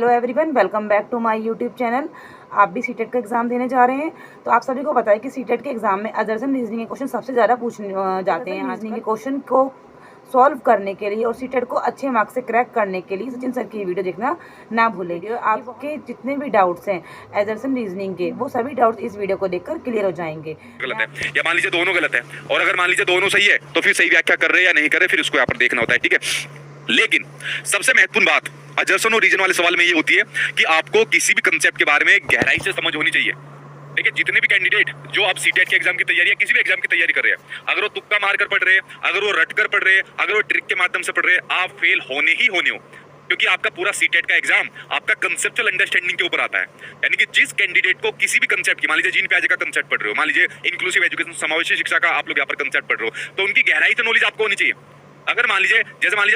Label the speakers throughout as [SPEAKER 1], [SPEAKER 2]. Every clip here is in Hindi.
[SPEAKER 1] Hello everyone, welcome back to my YouTube channel. आप भी सीटेट का एग्ज़ाम देने जा रहे हैं तो आप सभी को पता है कि सीटेट के एग्ज़ाम में अदर्सन रीजनिंग के क्वेश्चन सबसे ज़्यादा पूछे जाते हैं। रीजनिंग के क्वेश्चन को सॉल्व करने के लिए और सीटेट को अच्छे मार्क्स से क्रैक करने के लिए सचिन सर की वीडियो देखना ना भूलें। आपके जितने भी डाउट्स हैं अदर्सन रीजनिंग के, वो सभी डाउट्स इस वीडियो को देखकर क्लियर हो जाएंगे।
[SPEAKER 2] गलत है या मान लीजिए दोनों गलत है, और अगर मान लीजिए दोनों सही है तो फिर सही व्याख्या कर रहे हैं या नहीं कर रहे, फिर उसको यहाँ पर देखना होता है। ठीक है, लेकिन सबसे महत्वपूर्ण बात अजर्सन और रीजन वाले सवाल में ये होती है कि आपको किसी भी कंसेप्ट के बारे में गहराई से समझ होनी चाहिए। देखिए, जितने भी कैंडिडेट जो आप सीटेट के एग्जाम की तैयारी या किसी भी एग्जाम की तैयारी कर रहे हैं, अगर वो तुक्का मारकर पढ़ रहे हैं, अगर वो रटकर पढ़ रहे हैं, अगर वो ट्रिक के माध्यम से पढ़ रहे हैं, आप फेल होने ही होने हो। क्योंकि आपका पूरा सीटेट का एग्जाम आपका कंसेप्चुअल अंडरस्टैंडिंग के ऊपर आता है। यानी कि जिस कैंडिडेट को किसी भी कंसेप्ट की, मान लीजिए जीन पियाजे का कंसेप्ट पढ़ रहे हो, मान लीजिए इंक्लूसिव एजुकेशन समावेशी शिक्षा का आप लोग यहाँ पर कंसेप्ट पढ़ रहे हो, तो उनकी गहराई से नॉलेज आपको होनी चाहिए। अगर मान लीजिए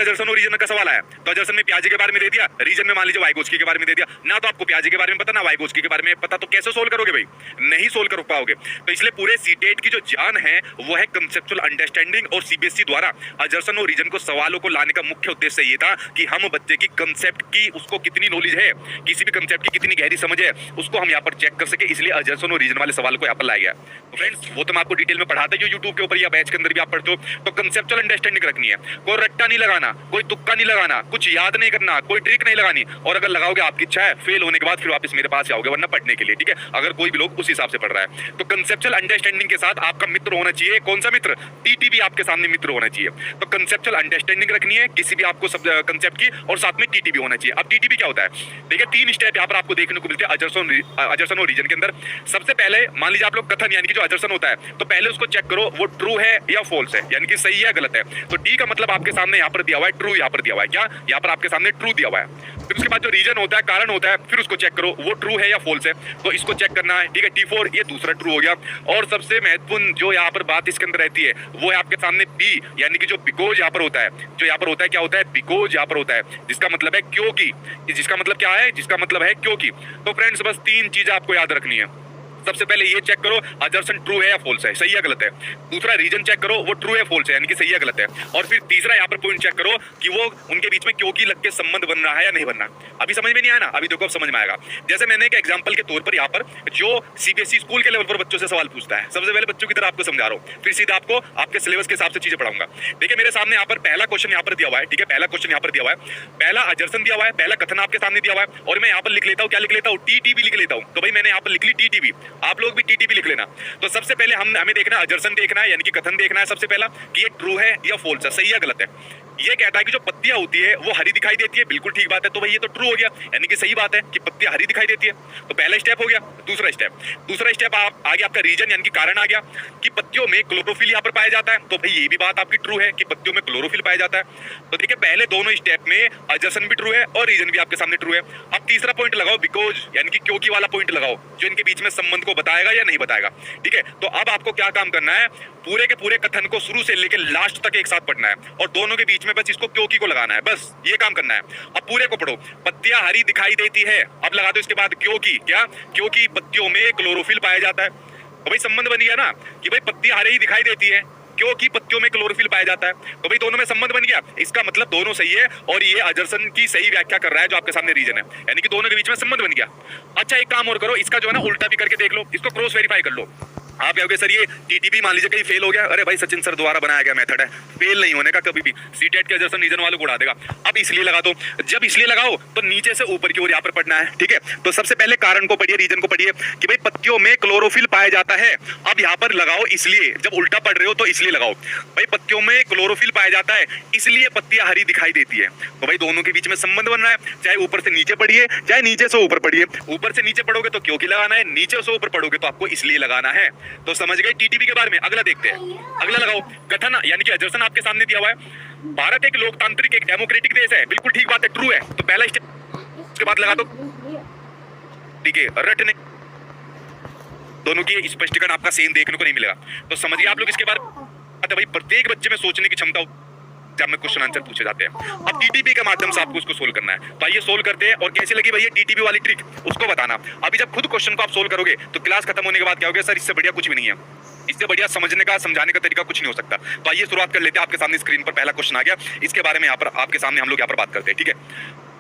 [SPEAKER 2] अजर्सन और रीजन का सवाल आया तो अजर्सन में पियाजे के बारे में दे दिया, रीजन में मान लीजिए वाइगोत्स्की के बारे में दे दिया, ना तो आपको पियाजे के बारे में पता ना वाइगोत्स्की के बारे में पता, तो कैसे सोल्व करोगे भाई? नहीं सोल्व कर पाओगे। तो इसलिए पूरे सीटेट की जो जान है वो है कंसेप्चुअल अंडरस्टैंडिंग, और सीबीएसई द्वारा अजर्सन और रीजन को सवालों को लाने का मुख्य उद्देश्य ये था कि हम बच्चे की कंसेप्ट की उसको कितनी नॉलेज है, किसी भी कंसेप्ट की कितनी गहरी समझ है, उसको हम यहाँ पर चेक कर सके। इसलिए अजर्सन और रीजन वाले सवाल को यहाँ पर लाया गया। तो फ्रेंड्स, वो तो मैं आपको डिटेल में पढ़ाता हूँ यूट्यूब के ऊपर या बैच के अंदर भी आप पढ़ते हो। तो कंसेप्चुअल अंडरस्टैंडिंग रखनी है, कोई रट्टा नहीं लगाना, कोई तुक्का नहीं लगाना, कुछ याद नहीं करना, कोई ट्रिक नहीं लगानी, और अगर लगाओगे आपकी इच्छा है फेल होने के बाद फिर वापस मेरे पास आओगे, वरना पढ़ने के लिए। ठीक है, अगर कोई भी लोग उस हिसाब से पढ़ रहा है तो कंसेप्चुअल अंडरस्टैंडिंग के साथ आपका मित्र होना चाहिए। कौन सा मित्र? टीटीबी आपके सामने मित्र होना चाहिए। तो कंसेप्चुअल अंडरस्टैंडिंग रखनी है किसी भी आपको सब कंसेप्ट की, और साथ में टीटीबी होना चाहिए। अब टीटीबी क्या होता है? देखिए, 3 स्टेप यहाँ पर आपको देखने को मिलते हैं अजर्सन और रीजन के अंदर। सबसे पहले मान लीजिए आप लोग कथन यानी कि जो अजर्सन होता है, तो पहले उसको चेक करो वो ट्रू है या फॉल्स है, यानी कि सही है गलत है। तो टी का मतलब आपके सामने यहाँ पर दिया हुआ है ट्रू, यहाँ पर दिया हुआ है क्या? यहाँ पर आपके सामने ट्रू दिया हुआ है। फिर उसके बाद जो रीजन होता है, कारण होता है, फिर उसको चेक करो वो ट्रू है या फॉल्स है, तो इसको चेक करना है। ठीक है, T4 ये दूसरा ट्रू हो गया। और सबसे महत्वपूर्ण जो यहाँ पर बात इसके अंदर रहती है वो है आपके सामने बी, यानी कि जो बिकॉज यहाँ पर होता है, जो यहाँ पर होता है क्या होता है? बिकॉज यहाँ पर होता है, जिसका मतलब है क्योंकि। जिसका मतलब क्या है? जिसका मतलब है क्योंकि। तो फ्रेंड्स, बस 3 चीजें आपको याद रखनी है। सबसे पहले ये चेक करो अजर्सन ट्रू है या फॉल्स है, सही है गलत है। दूसरा रीजन चेक करो वो ट्रू है फॉल्स है, यानी कि सही है गलत है। और फिर तीसरा यहाँ पर पॉइंट चेक करो कि वो उनके बीच में क्योंकि लग के संबंध बन रहा है या नहीं बन रहा। अभी समझ में नहीं आया ना? अभी देखो अब समझ में आएगा। जैसे मैंने एक एग्जांपल के तौर पर यहाँ पर जो सीबीएसई स्कूल के लेवल पर बच्चों से सवाल पूछता है, सबसे पहले बच्चों की तरह आपको समझा रहा हूँ, फिर सीधा आपको आपके सिलेबस के हिसाब से चीजें पढ़ाऊंगा। देखिए, मेरे सामने यहाँ पर पहला क्वेश्चन यहाँ पर दिया हुआ है। ठीक है, पहला क्वेश्चन यहाँ पर दिया हुआ है, पहला अजर्सन दिया हुआ है, पहला कथन आपके सामने दिया हुआ है, और मैं यहाँ पर लिख लेता हूँ, क्या लिख लेता हूँ? टीटीबी लिख लेता हूँ। तो भाई मैंने यहाँ पर लिख ली टीटीबी, आप लोग भी टीटीबी लिख लेना। तो सबसे पहले हमें देखना है अजर्सन देखना है, यानी कि कथन देखना है सबसे पहला कि ये ट्रू है या फॉल्स है, सही है गलत है। ये कहता है कि जो पत्तियां होती है वो हरी दिखाई देती है, बिल्कुल ठीक बात है। तो भाई ये तो ट्रू हो गया, यानी कि सही बात है कि पत्तियां हरी दिखाई देती है। तो पहला स्टेप हो गया। दूसरा स्टेप आ गया आपका रीजन, यानी कि कारण आ गया कि पत्तियों में क्लोरोफिल यहाँ पर पाया जाता है। तो भाई ये भी बात आपकी ट्रू है कि पत्तियों में क्लोरोफिल पाया जाता है। तो देखिए, पहले दोनों स्टेप में अजर्सन भी ट्रू है और रीजन भी आपके सामने ट्रू है। अब तीसरा पॉइंट लगाओ बिकॉज, यानी कि क्योंकि वाला पॉइंट लगाओ जो इनके बीच में संबंध को बताएगा या नहीं बताएगा। ठीक है, तो अब आपको क्या काम करना है? पूरे के पूरे कथन को शुरू से लेकर लास्ट तक एक साथ पढ़ना है, और दोनों के बीच में बस इसको क्योंकि को लगाना है, बस ये काम करना है। अब पूरे को पढ़ो। पत्तियां हरी दिखाई देती है, अब लगा दो इसके बाद क्योंकि। क्या? क्योंकि पत्तियों में क्लोरोफिल पाया जाता है। तो भाई संबंध बन गया ना कि भाई पत्तियां हरी दिखाई देती है क्योंकि पत्तियों में क्लोरोफिल पाया जाता है। तो भाई दोनों में संबंध बन गया, इसका मतलब दोनों सही है, और ये अजर्सन की सही व्याख्या कर रहा है जो आपके सामने रीजन है, यानी कि दोनों के बीच में संबंध बन गया। अच्छा, एक काम और करो, इसका जो है ना उल्टा भी करके देख लो, इसको क्रॉस वेरीफाई कर लो। आप कहोगे सर ये टीटीबी मान लीजिए कहीं फेल हो गया, अरे भाई सचिन सर द्वारा बनाया गया मेथड है, फेल नहीं होने का कभी भी, सीटेट के अजर्सन रीजन वालों को उड़ा देगा। अब इसलिए लगा दो, जब इसलिए लगाओ तो नीचे से ऊपर की ओर यहाँ पर पढ़ना है। ठीक है, तो सबसे पहले कारण को पढ़िए, रीजन को पढ़िए कि भाई पत्तियों में क्लोरोफिल पाया जाता है। अब यहाँ पर लगाओ इसलिए, जब उल्टा पढ़ रहे हो तो इसलिए लगाओ, भाई पत्तियों में क्लोरोफिल पाया जाता है इसलिए पत्तियां हरी दिखाई देती है। तो भाई दोनों के बीच में संबंध बन रहा है, चाहे ऊपर से नीचे पढ़िए चाहे नीचे से ऊपर पढ़िए। ऊपर से नीचे पढ़ोगे तो क्योंकि लगाना है, नीचे से ऊपर पढ़ोगे तो आपको इसलिए लगाना है। तो समझ गए टीटीबी के बारे में। अगला देखते हैं, अगला लगाओ कथन, यानी कि अजर्सन आपके सामने दिया हुआ है, भारत एक लोकतांत्रिक एक डेमोक्रेटिक देश है, बिल्कुल ठीक बात है, ट्रू है। तो पहला स्टेप, उसके बाद लगा दो ठीक है रटने, दोनों की स्पष्टीकरण आपका सेम देखने को नहीं मिलेगा। तो समझिए आप लोग इसके बारे में, भाई प्रत्येक बच्चे में सोचने की क्षमता जब में क्वेश्चन आंसर पूछे जाते हैं। अब टीटीबी के माध्यम से आपको उसको सोल्व करना है, तो आइए सोल्व करते हैं। और कैसी लगी भैया टीटीबी वाली ट्रिक, उसको बताना। अभी जब खुद क्वेश्चन को आप सोल्व करोगे तो क्लास खत्म होने के बाद क्या होगा? सर इससे बढ़िया कुछ भी नहीं है, इससे बढ़िया समझने का समझाने का तरीका कुछ नहीं हो सकता। तो आइए शुरुआत कर लेते हैं। आपके सामने स्क्रीन पर पहला क्वेश्चन आ गया, इसके बारे में यहाँ पर आपके सामने हम लोग यहाँ पर बात करते हैं। ठीक है,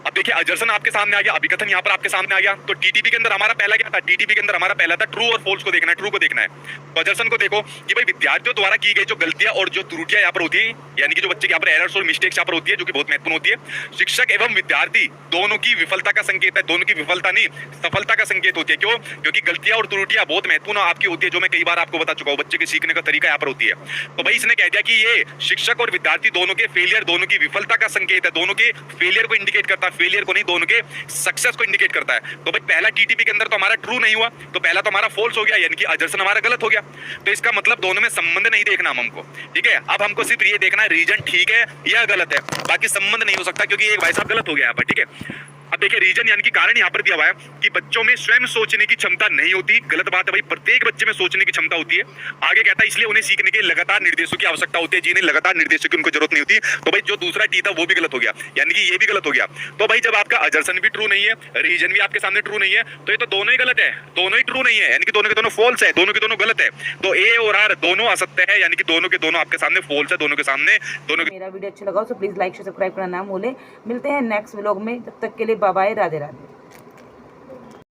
[SPEAKER 2] अब देखिए अजर्सन आपके सामने आ गया, अभिकथन यहाँ पर आपके सामने आ गया। तो टीटीपी के अंदर हमारा पहला क्या था, टीटीपी के अंदर हमारा पहला था ट्रू और फॉल्स को देखना है, ट्रू को देखना है। तो अजर्सन को देखो कि भाई विद्यार्थियों द्वारा की गई जो गलतियां और जो त्रुटियां यहाँ पर होती है, यानी कि जो बच्चे के यहाँ पर एरर्स और मिस्टेक्स यहाँ पर होती है, जो कि बहुत महत्वपूर्ण होती है, शिक्षक एवं विद्यार्थी दोनों की विफलता का संकेत है। दोनों की विफलता नहीं, सफलता का संकेत होती है। क्यों? क्योंकि गलतियां और त्रुटियां बहुत महत्वपूर्ण आपकी होती है, जो मैं कई बार आपको बता चुका हूँ। बच्चे के सीखने का तरीका यहाँ पर होती है। तो भाई इसने कह दिया कि ये शिक्षक और विद्यार्थी दोनों के फेलियर, दोनों की विफलता का संकेत है, दोनों के फेलियर को इंडिकेट करता है, फेलियर को नहीं, दोनों के सक्सेस को इंडिकेट करता है। तो भाई पहला टीटीपी के अंदर तो हमारा ट्रू नहीं हुआ, तो पहला तो हमारा फॉल्स हो गया, यानी कि अजर्सन हमारा गलत हो गया। तो इसका मतलब दोनों में संबंध नहीं देखना हमको, ठीक है। अब हमको सिर्फ ये देखना है रीजन ठीक है या गलत है, बाकी संबंध नहीं हो सकता, क्योंकि एक भाई साहब गलत हो गया यहाँ पर, ठीक है। अब देखिए रीजन यानी कि कारण यहाँ पर दिया हुआ है कि बच्चों में स्वयं सोचने की क्षमता नहीं होती। गलत बात है भाई, प्रत्येक बच्चे में सोचने की क्षमता होती है। आगे कहता है इसलिए उन्हें सीखने के लगातार निर्देशों की आवश्यकता होती है, जिन्हें लगातार निर्देशों की उनको जरूरत नहीं होती। तो भाई जो दूसरा टी था वो भी गलत हो गया, यानी कि ये भी गलत हो गया। तो भाई जब आपका अजर्सन भी ट्रू नहीं है, रीजन भी आपके सामने ट्रू नहीं है, तो ये तो दोनों ही गलत है, दोनों ही ट्रू नहीं है, यानी कि दोनों के दोनों फॉल्स है, दोनों के दोनों गलत है। तो ए और आर दोनों असत्य है, यानी कि दोनों के दोनों आपके सामने फॉल्स है, दोनों के सामने दोनों के।
[SPEAKER 1] मेरा वीडियो अच्छा लगा तो प्लीज़ लाइक शेयर सब्सक्राइब करना ना भूलें। मिलते हैं नेक्स्ट व्लॉग में, तब तक के लिए बाय बाय, राधे राधे।